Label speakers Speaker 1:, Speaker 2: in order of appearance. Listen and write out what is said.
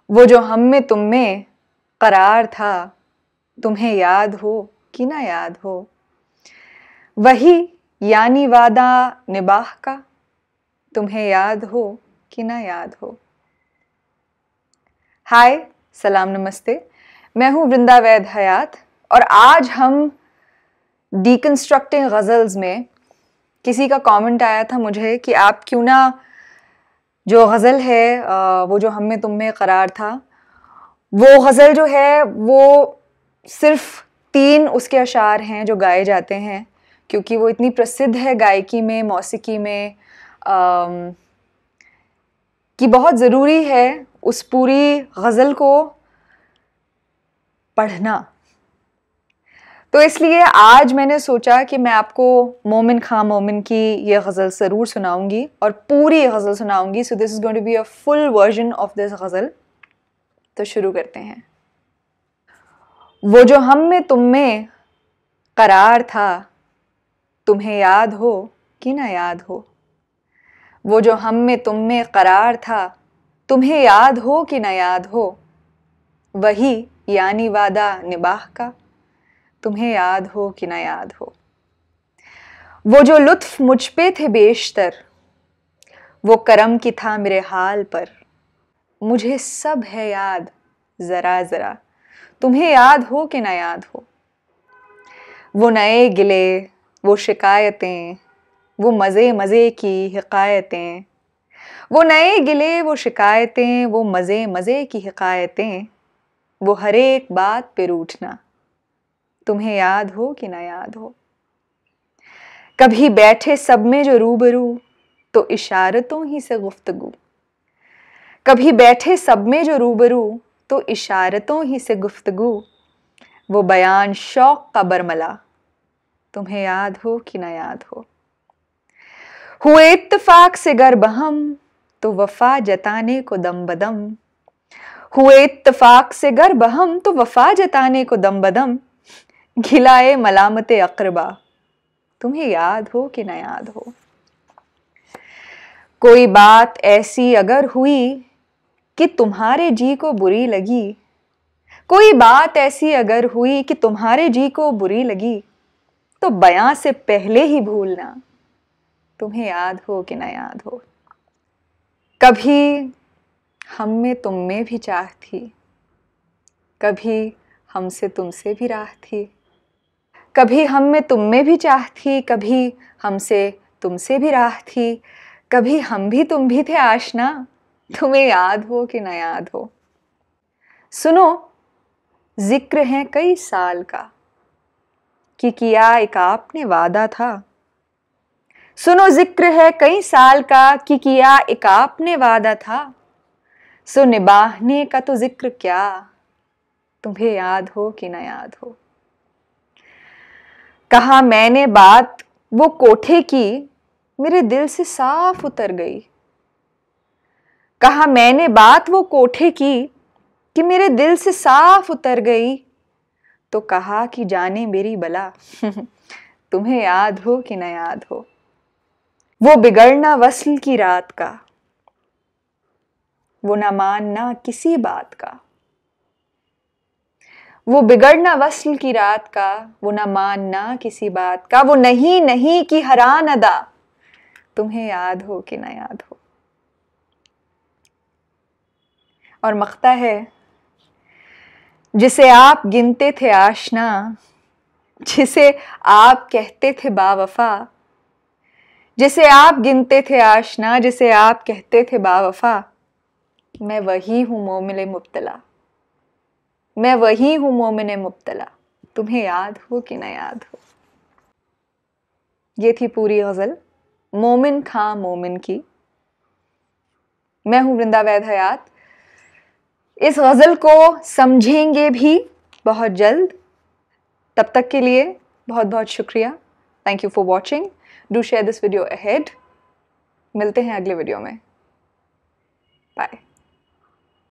Speaker 1: वो जो हम में तुम में करार था, तुम्हें याद हो कि ना याद हो, वही यानी वादा निबाह का, तुम्हें याद हो कि ना याद हो। हाय, सलाम, नमस्ते। मैं हूँ वृंदा वैद हयात और आज हम डीकंस्ट्रक्टिंग गज़ल्स में किसी का कमेंट आया था मुझे कि आप क्यों ना जो गज़ल है वो जो हम में तुम में करार था, वो गज़ल जो है वो सिर्फ 3 उसके अशार हैं जो गाए जाते हैं, क्योंकि वो इतनी प्रसिद्ध है गायकी में, मौसीकी में, कि बहुत ज़रूरी है उस पूरी गज़ल को पढ़ना। तो इसलिए आज मैंने सोचा कि मैं आपको मोमिन खां मोमिन की ये गज़ल ज़रूर सुनाऊंगी और पूरी गज़ल सुनाऊंगी। So this is going to be a full version of this ghazal. तो शुरू करते हैं। वो जो हम में तुम में करार था, तुम्हें याद हो कि ना याद हो। वो जो हम में तुम में करार था, तुम्हें याद हो कि ना याद हो, वही यानी वादा निबाह का, तुम्हें याद हो कि ना याद हो। वो जो लुत्फ मुझ पे थे बेशतर, वो करम की था मेरे हाल पर, मुझे सब है याद ज़रा ज़रा, तुम्हें याद हो कि ना याद हो। वो नए गिले, वो शिकायतें, वो मज़े मज़े की हिकायतें, वो नए गिले, वो शिकायतें, वो मज़े मज़े की हिकायतें, वो हर एक बात पे रूठना, तुम्हें याद हो कि ना याद हो। कभी बैठे सब में जो रूबरू, तो इशारतों ही से गुफ्तगू, कभी बैठे सब में जो रूबरू, तो इशारतों ही से गुफ्तगू, वो बयान शौक का बरमला, तुम्हें याद हो कि ना याद हो। हुए इत्तफाक से गर बहम, तो वफा जताने को दम बदम, हुए इत्तफाक से गर बहम, तो वफा जताने को दम बदम, घिलाए मलामते अक़रबा, तुम्हें याद हो कि ना याद हो। कोई बात ऐसी अगर हुई कि तुम्हारे जी को बुरी लगी, कोई बात ऐसी अगर हुई कि तुम्हारे जी को बुरी लगी, तो बयां से पहले ही भूलना, तुम्हें याद हो कि ना याद हो। कभी हम में तुम में भी चाह थी, कभी हमसे तुमसे भी राह थी, कभी हम में तुम में भी चाह थी, कभी हमसे तुमसे भी राह थी, कभी हम भी तुम भी थे आशना, तुम्हें याद हो कि ना याद हो। सुनो, जिक्र है कई साल का, कि किया एक आपने वादा था। सुनो, जिक्र है कई साल का, कि किया एक आपने वादा था। सो निभाने का तो जिक्र क्या, तुम्हें याद हो कि ना याद हो। कहा मैंने बात वो कोठे की, मेरे दिल से साफ उतर गई। कहा मैंने बात वो कोठे की, कि मेरे दिल से साफ उतर गई। तो कहा कि जाने मेरी बला, तुम्हें याद हो कि ना याद हो। वो बिगड़ना वस्ल की रात का, वो ना मानना किसी बात का। वो बिगड़ना वस्ल की रात का, वो ना मानना किसी बात का। वो नहीं नहीं की हरान अदा, तुम्हें याद हो कि ना याद हो। और मख्ता है, जिसे आप गिनते थे आशना, जिसे आप कहते थे बावफा, जिसे आप गिनते थे आशना, जिसे आप कहते थे बावफा, मैं वही हूं मोमिन मुब्तला, मैं वही हूं मोमिन मुब्तला, तुम्हें याद हो कि ना याद हो। ये थी पूरी गज़ल मोमिन खां मोमिन की। मैं हूं वृंदा वैद हयात। इस गज़ल को समझेंगे भी बहुत जल्द। तब तक के लिए बहुत बहुत शुक्रिया। Thank you for watching. Do share this video ahead. मिलते हैं अगले वीडियो में। बाय।